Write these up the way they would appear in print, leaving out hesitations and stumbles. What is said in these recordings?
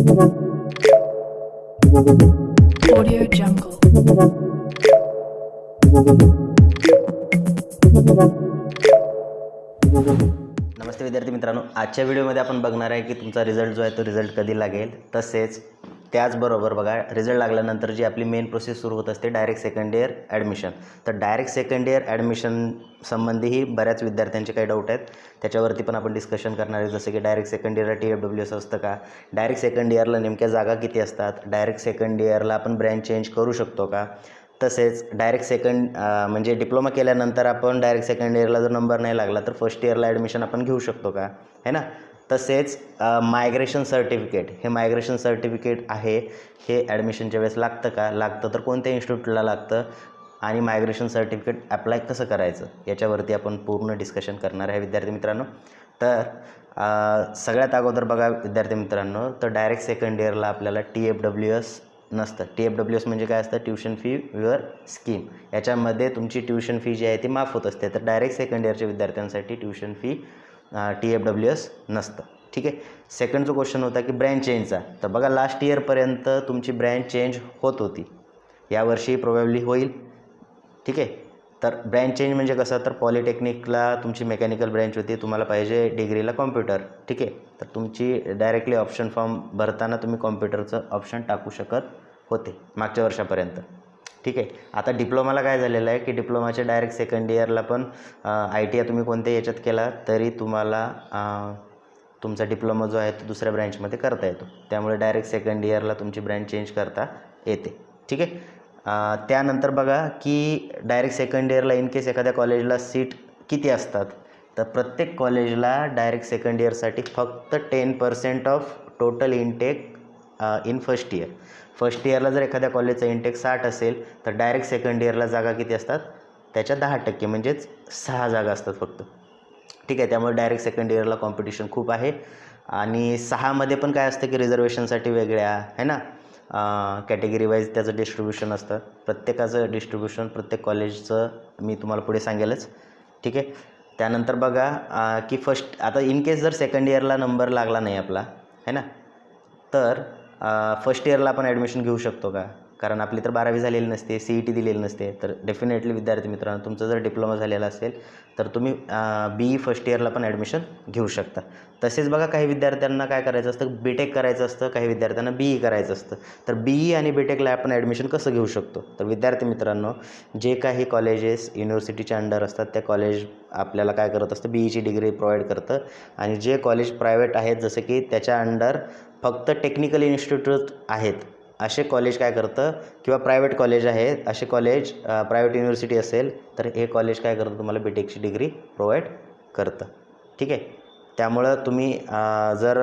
Audio Jungle. नमस्ते विद्यार्थी मित्रांनो, आजच्या व्हिडिओमध्ये आपण बघणार आहे की तुमचा रिझल्ट जो आहे तो रिझल्ट कधी लागेल. तसेच त्याचबरोबर बघा, रिझल्ट लागल्यानंतर जी आपली मेन प्रोसेस सुरू होत असते डायरेक्ट सेकंड इयर ॲडमिशन. तर डायरेक्ट सेकंड इयर ॲडमिशन संबंधीही बऱ्याच विद्यार्थ्यांचे काही डाऊट आहेत, त्याच्यावरती पण आपण डिस्कशन करणार आहे. जसं की डायरेक्ट सेकंड इयरला TFWS असतं का, डायरेक्ट सेकंड इयरला नेमक्या जागा किती असतात, डायरेक्ट सेकंड इयरला आपण ब्रँच चेंज करू शकतो का, तसेच डायरेक्ट सेकंड म्हणजे डिप्लोमा केल्यानंतर आपण डायरेक्ट सेकंड इयरला जर नंबर नाही लागला तर फर्स्ट इयरला ॲडमिशन आपण घेऊ शकतो का, है ना. तसेच मायग्रेशन सर्टिफिकेट, हे मायग्रेशन सर्टिफिकेट आहे हे ॲडमिशनच्या वेळेस लागतं का, लागतं तर कोणत्या इन्स्टिट्यूटला लागतं, आणि मायग्रेशन सर्टिफिकेट अप्लाय कसं करायचं याच्यावरती आपण पूर्ण डिस्कशन करणार आहे विद्यार्थी मित्रांनो. तर सगळ्यात अगोदर बघा विद्यार्थी मित्रांनो, तर डायरेक्ट सेकंड इयरला आपल्याला TFWS नसतं. TFWS म्हणजे काय असतं, ट्युशन फी वेअर स्कीम. याच्यामध्ये तुमची ट्युशन फी जी आहे ती माफ होत असते. तर डायरेक्ट सेकंड इयरच्या विद्यार्थ्यांसाठी ट्युशन फी TFWS नसतं. ठीक आहे. सेकंड जो क्वेश्चन होता की ब्रँच चेंजचा, तर बघा लास्ट इयरपर्यंत तुमची ब्रँच चेंज होत होती, यावर्षी प्रोबॅबली होईल. ठीक आहे. तर ब्रँच चेंज म्हणजे कसं, तर पॉलिटेक्निकला तुमची मेकॅनिकल ब्रँच होती, तुम्हाला पाहिजे डिग्रीला कॉम्प्युटर. ठीक आहे. तर तुमची डायरेक्टली ऑप्शन फॉर्म भरताना तुम्ही कॉम्प्युटरचं ऑप्शन टाकू शकत होते मागच्या वर्षापर्यंत. ठीक आहे. आता डिप्लोमाला काय झालेलं आहे की डिप्लोमाच्या डायरेक्ट सेकंड इयरला पण ITI तुम्ही कोणत्या याच्यात केला तरी तुम्हाला तुमचा डिप्लोमा जो आहे तो दुसऱ्या ब्रँचमध्ये करता येतो. त्यामुळे डायरेक्ट सेकंड इयरला तुमची ब्रँच चेंज करता येते. ठीक आहे. त्यानंतर बघा की डायरेक्ट सेकंड इयरला इन केस एखाद्या कॉलेजला सीट किती असतात, तर प्रत्येक कॉलेजला डायरेक्ट सेकंड इयरसाठी फक्त 10% of total intake in first year. First इयरला जर एखाद्या कॉलेजचा इनटेक 60 असेल तर डायरेक्ट सेकंड इयरला जागा किती असतात, त्याच्या 10%, म्हणजेच 6 जागा असतात फक्त. ठीक आहे. त्यामुळे डायरेक्ट सेकंड इयरला कॉम्पिटिशन खूप आहे. आणि 6मध्ये पण काय असतं की रिझर्वेशनसाठी वेगळ्या, आहे ना, कॅटेगरी वाईज त्याचं डिस्ट्रीब्युशन असतं. प्रत्येकाचं डिस्ट्रीब्युशन प्रत्येक कॉलेजचं मी तुम्हाला पुढे सांगेलच. ठीक आहे. त्यानंतर बघा की फर्स्ट, आता इन केस जर सेकंड इयरला नंबर लागला नाही आपला, है ना, तर फर्स्ट इयरला आपण ॲडमिशन घेऊ शकतो का, कारण आपली तर 12वी झालेली नसते, CET दिलेली नसते. तर डेफिनेटली विद्यार्थी मित्रांनो, तुमचं जर डिप्लोमा झालेला असेल तर तुम्ही BE फर्स्ट इयरला पण ॲडमिशन घेऊ शकता. तसेच बघा, काही विद्यार्थ्यांना काय करायचं असतं, BTech करायचं असतं, काही विद्यार्थ्यांना BE करायचं असतं. तर BE आणि BTechला आपण ॲडमिशन कसं घेऊ शकतो, तर विद्यार्थी मित्रांनो, जे काही कॉलेजेस युनिव्हर्सिटीच्या अंडर असतात त्या कॉलेज आपल्याला काय करत असतं, BEची डिग्री प्रोव्हाइड करतं. आणि जे कॉलेज प्रायव्हेट आहेत, जसं की त्याच्या अंडर फक्त टेक्निकल इन्स्टिट्यूट आहेत असे कॉलेज काय करतं, किंवा प्रायव्हेट कॉलेज आहेत असे कॉलेज, प्रायव्हेट युनिव्हर्सिटी असेल तर हे कॉलेज काय करतं, तुम्हाला BTechची डिग्री प्रोव्हाइड करतं. ठीक आहे. त्यामुळं तुम्ही जर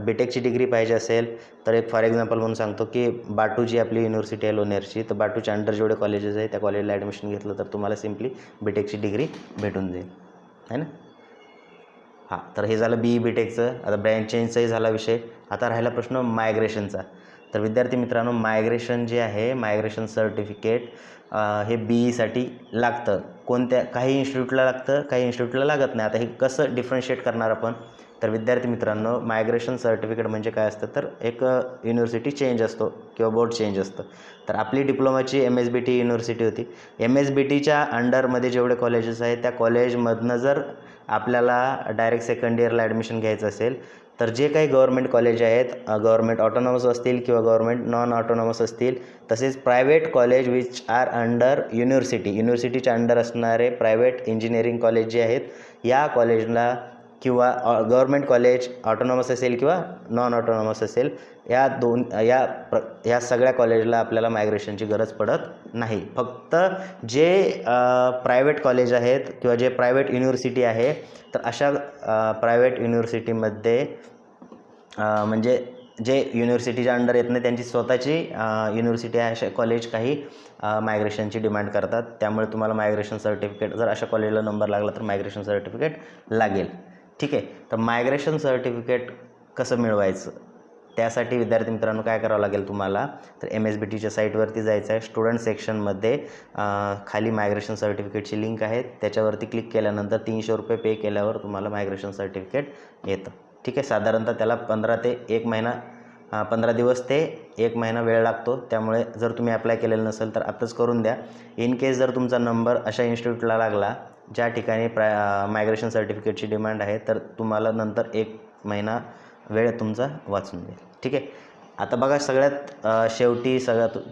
BTechची डिग्री पाहिजे असेल तर एक फॉर एक्झाम्पल म्हणून सांगतो की बाटू जी आपली युनिव्हर्सिटी आहे लोणेरची, तर बाटूच्या अंडर जेवढे कॉलेजेस आहे त्या कॉलेजला ॲडमिशन घेतलं तर तुम्हाला सिम्पली BTechची डिग्री भेटून जाईल, है ना. हां, तर हे झालं BE BTechचं. आता ब्रँच चेंजचाही झाला विषय. आता राहिला प्रश्न मायग्रेशनचा. तर विद्यार्थी मित्रांनो, मायग्रेशन जे आहे, मायग्रेशन सर्टिफिकेट हे BEसाठी लागतं. कोणत्या, काही इन्स्टिट्यूटला लागतं, काही इन्स्टिट्यूटला लागत नाही. आता हे कसं डिफरन्शिएट करणार आपण, तर विद्यार्थी मित्रांनो, मायग्रेशन सर्टिफिकेट म्हणजे काय असतं, तर एक युनिव्हर्सिटी चेंज असतो किंवा बोर्ड चेंज असतं. तर आपली डिप्लोमाची MSBT युनिव्हर्सिटी होती. MSBTच्या अंडरमध्ये जेवढे कॉलेजेस आहेत त्या कॉलेजमधनं जर आपल्याला डायरेक्ट सेकंड इयरला ॲडमिशन घ्यायचं असेल तर जे काही गव्हर्मेंट कॉलेज आहेत, गव्हर्मेंट ऑटोनॉमस असतील किंवा गव्हर्मेंट नॉन ऑटोनॉमस असतील, तसेच private college which are under युनिव्हर्सिटीच्या अंडर असणारे प्रायव्हेट इंजिनिअरिंग कॉलेज जे आहेत, या कॉलेजला किंवा गव्हर्मेंट कॉलेज ऑटोनॉमस असेल किंवा नॉन ऑटोनॉमस असेल, या सगळ्या कॉलेजला आपल्याला मायग्रेशनची गरज पडत नाही. फक्त जे प्रायव्हेट कॉलेज आहेत किंवा जे प्रायव्हेट युनिव्हर्सिटी आहे, तर अशा प्रायव्हेट युनिव्हर्सिटीमध्ये म्हणजे जे युनिव्हर्सिटीच्या अंडर येत नाही त्यांची स्वतःची युनिव्हर्सिटी आहे, अशा कॉलेज काही मायग्रेशनची डिमांड करतात. त्यामुळे तुम्हाला मायग्रेशन सर्टिफिकेट, जर अशा कॉलेजला नंबर लागला तर मायग्रेशन सर्टिफिकेट लागेल. ठीक आहे. तर मायग्रेशन सर्टिफिकेट कसं मिळवायचं, त्यासाठी विद्यार्थी मित्रांनो काय करावं लागेल तुम्हाला, तर MSBTच्या साईटवरती जायचं आहे. स्टुडंट सेक्शनमध्ये खाली मायग्रेशन सर्टिफिकेटची लिंक आहे, त्याच्यावरती क्लिक केल्यानंतर 300 रुपये पे केल्यावर तुम्हाला मायग्रेशन सर्टिफिकेट येतं. ठीक आहे. साधारणतः त्याला 15 ते 1 महिना 15 दिवस ते 1 महिना वेळ लागतो. त्यामुळे जर तुम्ही अप्लाय केलेलं नसेल तर आत्ताच करून द्या. इन केस जर तुमचा नंबर अशा इन्स्टिट्यूटला लागला ज्या ठिकाणी मायग्रेशन सर्टिफिकेटची डिमांड आहे, तर तुम्हाला नंतर 1 महिना वेळ तुमचा वाचून जाईल. ठीक आहे. आता बघा, सगळ्यात शेवटी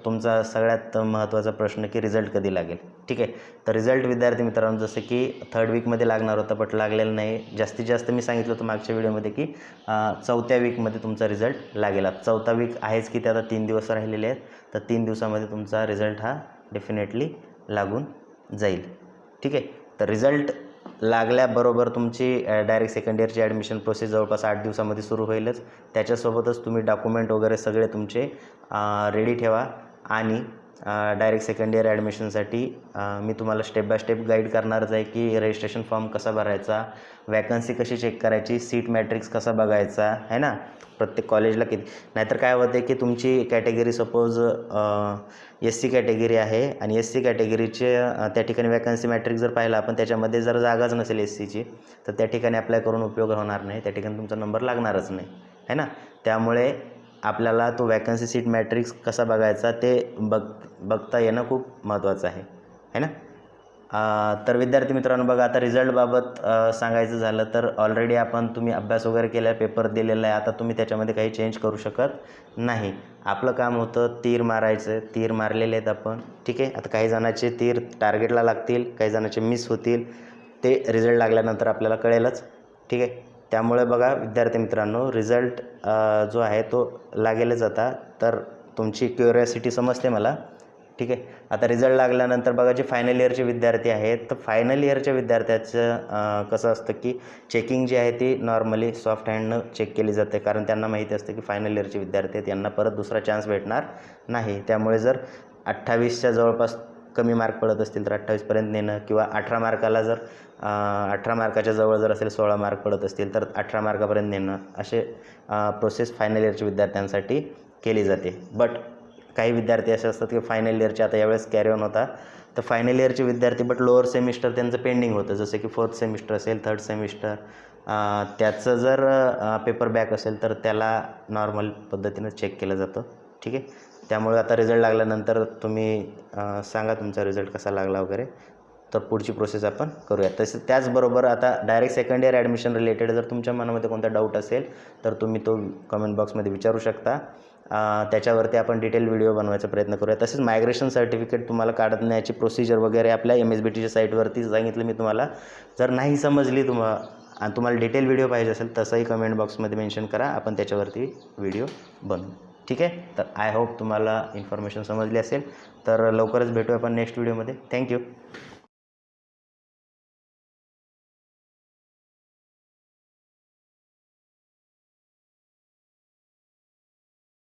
तुमचा सगळ्यात महत्त्वाचा प्रश्न की रिझल्ट कधी लागेल. ठीक आहे. तर रिझल्ट विद्यार्थी मित्रांनो, जसं की 3rd वीकमध्ये लागणार होता बट लागलेलं नाही. जास्तीत जास्त मी सांगितलं होतं मागच्या व्हिडिओमध्ये की 4थ्या वीकमध्ये तुमचा रिझल्ट लागेल. आता 4था वीक आहेच की, ते आता 3 दिवस राहिलेले आहेत. तर 3 दिवसामध्ये तुमचा रिझल्ट हा डेफिनेटली लागून जाईल. ठीक आहे. तर रिझल्ट लागल्याबरोबर तुमची डायरेक्ट सेकंड इयरची ॲडमिशन प्रोसेस जवळपास 8 दिवसामध्ये सुरू होईलच. त्याच्यासोबतच तुम्ही डॉक्युमेंट वगैरे सगळे तुमचे रेडी ठेवा आणि डायरेक्ट सेकंड इयर ॲडमिशनसाठी मी तुम्हाला स्टेप बाय स्टेप गाईड करणारच आहे की रजिस्ट्रेशन फॉर्म कसा भरायचा, वॅकन्सी कशी चेक करायची, सीट मॅट्रिक्स कसा बघायचा आहे ना, प्रत्येक कॉलेजला किती. नाहीतर काय होते की तुमची कॅटेगरी सपोज SC कॅटेगरी आहे आणि SC कॅटेगरीचे त्या ठिकाणी वॅकन्सी मॅट्रिक्स जर पाहिला आपण, त्याच्यामध्ये जर जागाच नसेल SCची, तर त्या ठिकाणी अप्लाय करून उपयोग होणार नाही. त्या ठिकाणी तुमचा नंबर लागणारच नाही आहे ना. त्यामुळे आपल्याला तो वॅकन्सी सीट मॅट्रिक्स कसा बघायचा ते बघता येणं खूप महत्त्वाचं आहे ना. तर विद्यार्थी मित्रांनो, बघा आता रिझल्टबाबत सांगायचं झालं तर ऑलरेडी तुम्ही अभ्यास वगैरे केला आहे, पेपर दिलेला आहे. आता तुम्ही त्याच्यामध्ये काही चेंज करू शकत नाही. आपलं काम होतं तीर मारायचं. तीर मारलेले आहेत आपण. ठीक आहे. आता काही जणांचे तीर टार्गेटला लागतील, काही जणांचे मिस होतील. ते रिझल्ट लागल्यानंतर आपल्याला कळेलच. ठीक आहे. त्यामुळे बघा विद्यार्थी मित्रांनो, रिझल्ट जो आहे तो लागेलच आता. तर तुमची क्युरिओसिटी समजते मला. ठीक आहे. आता रिझल्ट लागल्यानंतर बघा, जे फायनल इयरचे विद्यार्थी आहेत, तर फायनल इयरच्या विद्यार्थ्याचं कसं असतं की चेकिंग जी आहे ती नॉर्मली सॉफ्ट हँडनं चेक केली जाते. कारण त्यांना माहिती असतं की फायनल इयरचे विद्यार्थी आहेत, यांना परत दुसरा चान्स भेटणार नाही. त्यामुळे जर 28च्या जवळपास कमी मार्क पडत असतील तर 28पर्यंत नेणं, किंवा 18 मार्काला जर 18 मार्काच्या जवळ जर असेल, 16 मार्क पडत असतील तर 18 मार्कापर्यंत नेणं, असे प्रोसेस फायनल इयरच्या विद्यार्थ्यांसाठी केली जाते. बट काही विद्यार्थी असे असतात की फायनल इयरचे आता यावेळेस कॅरी ऑन होता, तर फायनल इयरचे विद्यार्थी बट लोअर सेमिस्टर त्यांचं पेंडिंग होतं, जसं की 4th सेमिस्टर असेल, 3rd सेमिस्टर, त्याचं जर पेपर बॅक असेल तर त्याला नॉर्मल पद्धतीनं चेक केलं जातं. ठीक आहे. त्यामुळे आता रिझल्ट लागल्यानंतर तुम्ही सांगा तुमचा रिझल्ट कसा लागला वगैरे, तर पुढची प्रोसेस आपण करूया. तसेच त्याचबरोबर आता direct second year admission related जर तुमच्या मनामध्ये कोणता डाऊट असेल तर तुम्ही तो कमेंट बॉक्समध्ये विचारू शकता. त्याच्यावरती आपण डिटेल व्हिडिओ बनवायचा प्रयत्न करूया. तसेच मायग्रेशन सर्टिफिकेट तुम्हाला काढण्याची प्रोसिजर वगैरे आपल्या MSBTच्या साईटवरती सांगितलं मी तुम्हाला. जर नाही समजली तुम्हाला डिटेल व्हिडिओ पाहिजे असेल तसंही कमेंट बॉक्समध्ये मेन्शन करा, आपण त्याच्यावरती व्हिडिओ बनवू. ठीक आहे. तर आय होप तुम्हाला इन्फॉर्मेशन समजली असेल. तर लवकरच भेटू आपण नेक्स्ट व्हिडिओमध्ये. थँक्यू.